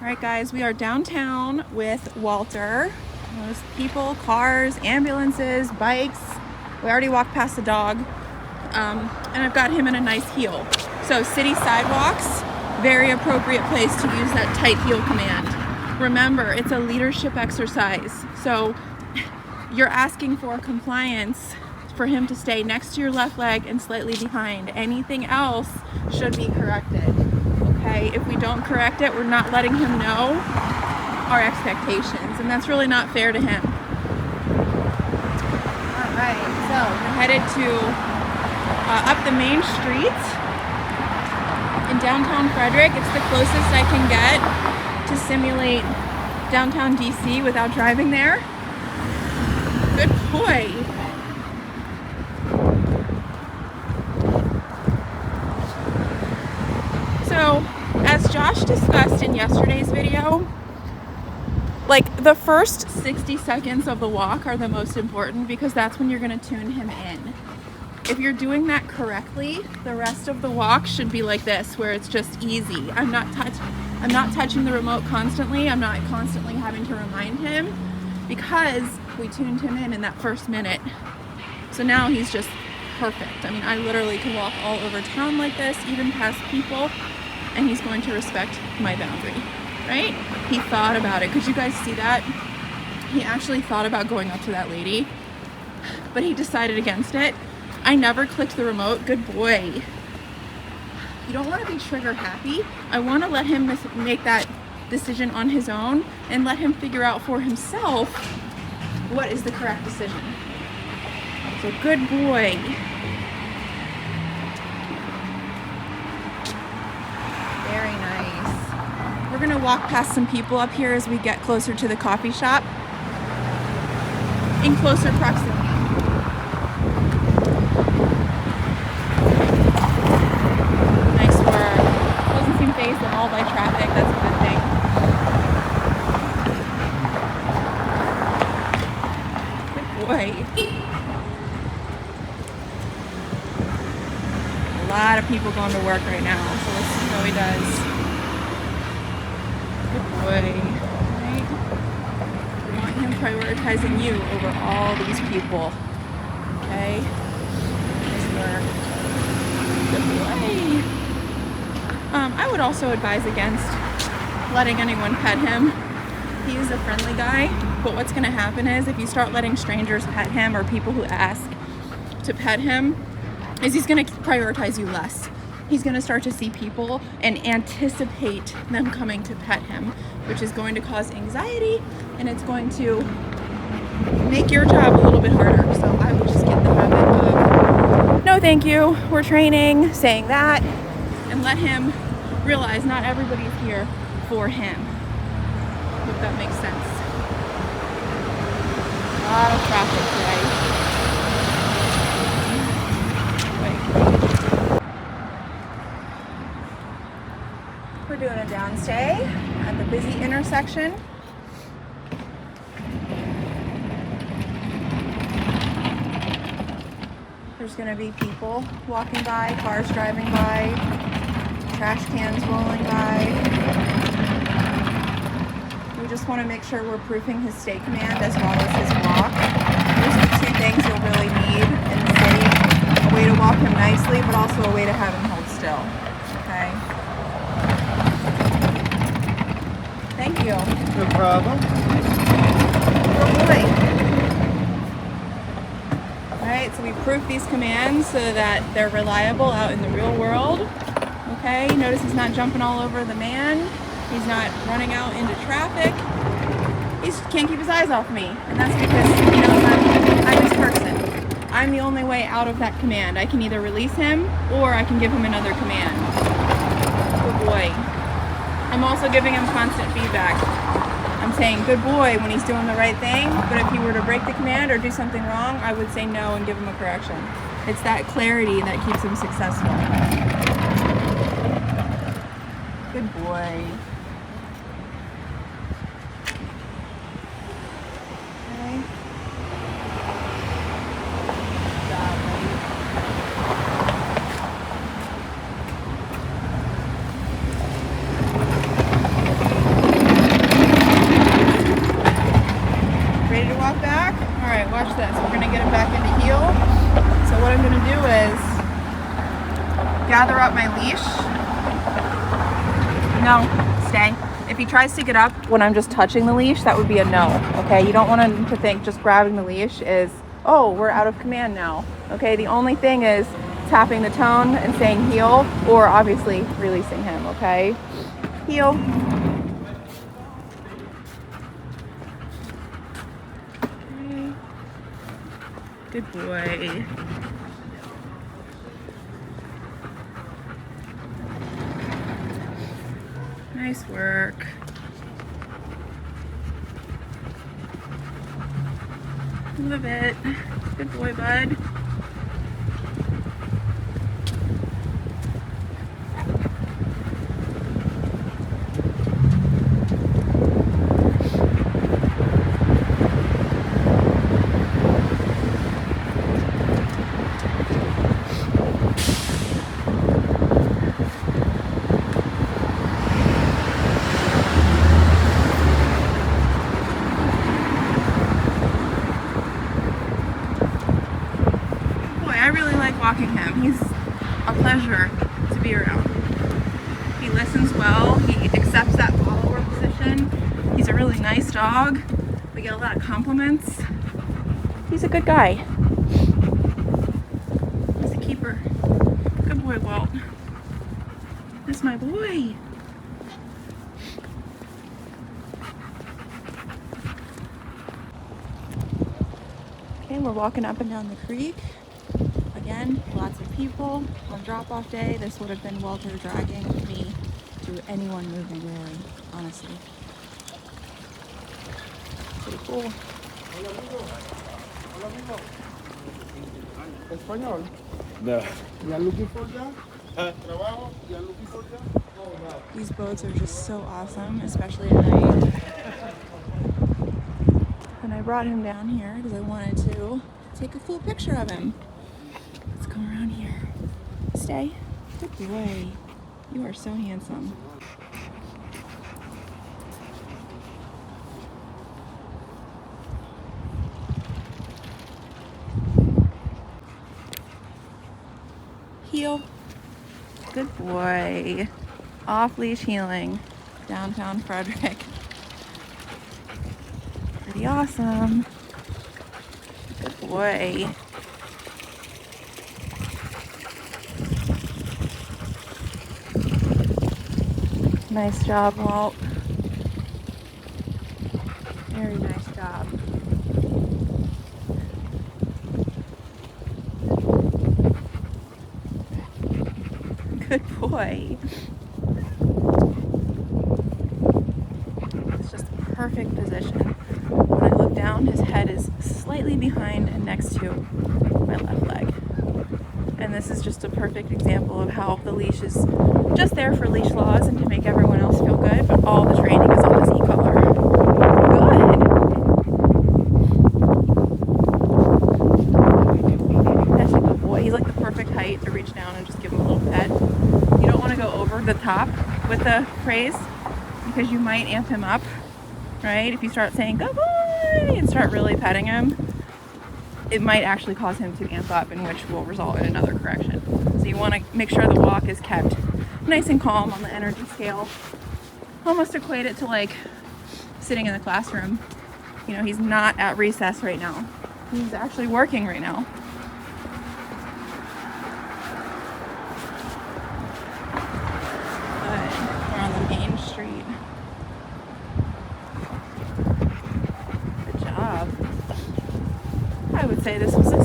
Alright guys, we are downtown with Walter. There's people, cars, ambulances, bikes. We already walked past the dog. And I've got him in a nice heel. So city sidewalks, very appropriate place to use that tight heel command. Remember, it's a leadership exercise. So you're asking for compliance for him to stay next to your left leg and slightly behind. Anything else should be corrected. Okay, if we don't correct it, we're not letting him know our expectations, and that's really not fair to him. All right, so we're headed to up the main street in downtown Frederick. It's the closest I can get to simulate downtown DC without driving there. Good boy. So, as Josh discussed in yesterday's video, like the first 60 seconds of the walk are the most important because that's when you're going to tune him in. If you're doing that correctly, the rest of the walk should be like this, where it's just easy. I'm not touching the remote constantly. I'm not constantly having to remind him because we tuned him in that first minute. So now he's just perfect. I mean, I literally can walk all over town like this, even past people, and he's going to respect my boundary, right? He thought about it. Could you guys see that? He actually thought about going up to that lady, but he decided against it. I never clicked the remote. Good boy. You don't want to be trigger happy. I want to let him make that decision on his own and let him figure out for himself what is the correct decision. So good boy. Very nice. We're gonna walk past some people up here as we get closer to the coffee shop in closer proximity. Nice work. Doesn't seem phased at all by traffic. That's a good thing. Good boy. A lot of people going to work right now, so let's see how he does. Good boy. Right? We want him prioritizing you over all these people. Okay? Nice work. Good boy. I would also advise against letting anyone pet him. He is a friendly guy, but what's going to happen is if you start letting strangers pet him or people who ask to pet him, is he's going to prioritize you less. He's going to start to see people and anticipate them coming to pet him, which is going to cause anxiety, and it's going to make your job a little bit harder. So I would just get the habit of, no thank you, we're training, saying that, and let him realize not everybody's here for him. If that makes sense. A lot of traffic today. We're doing a downstay at the busy intersection. There's going to be people walking by, cars driving by, trash cans rolling by. We just want to make sure we're proofing his stay command as well as his walk. Those are the two things you'll really need in the city. A way to walk him nicely, but also a way to have him hold still. Okay? Thank you. No problem. Good boy. Alright, so we proof these commands so that they're reliable out in the real world. Okay, notice he's not jumping all over the man. He's not running out into traffic. He can't keep his eyes off me. And that's because he knows I'm his person. I'm the only way out of that command. I can either release him or I can give him another command. Good boy. I'm also giving him constant feedback. I'm saying good boy when he's doing the right thing, but if he were to break the command or do something wrong, I would say no and give him a correction. It's that clarity that keeps him successful. Good boy. Okay. Good job, buddy. gather up my leash. No, stay. If he tries to get up when I'm just touching the leash, that would be a no, okay? You don't want him to think just grabbing the leash is, oh, we're out of command now, okay? The only thing is tapping the tone and saying heel, or obviously releasing him, okay? Heel. Okay. Good boy. Nice work. Love it. Good boy, bud. I really like walking him. He's a pleasure to be around. He listens well. He accepts that follower position. He's a really nice dog. We get a lot of compliments. He's a good guy. He's a keeper. Good boy, Walt. That's my boy. Okay, we're walking up and down the creek. Again, lots of people on drop-off day. This would have been Walter dragging me to anyone moving, really, honestly. Pretty cool. Español? No. You are looking for that? Trabajo? You are looking for that? Oh, no. These boats are just so awesome, especially at night. And I brought him down here because I wanted to take a cool picture of him. Let's come around here. Stay. Good boy. You are so handsome. Heel. Good boy. Off-leash healing. Downtown Frederick. Pretty awesome. Good boy. Nice job, Walt. Very nice job. Good boy. It's just perfect position. When I look down, his head is slightly behind and next to my left leg. And this is just a perfect example of how the leash is just there for leash laws and to make everyone else feel good, but all the training is on this e-collar. Good. That's a good boy. He's like the perfect height to reach down and just give him a little pet. You don't want to go over the top with the praise because you might amp him up, right? If you start saying, good boy, and start really petting him, it might actually cause him to amp up, in which will result in another correction. So you want to make sure the walk is kept nice and calm on the energy scale. Almost equate it to like sitting in the classroom. You know, he's not at recess right now. He's actually working right now. Good. We're on the main street. Good job. I would say this was a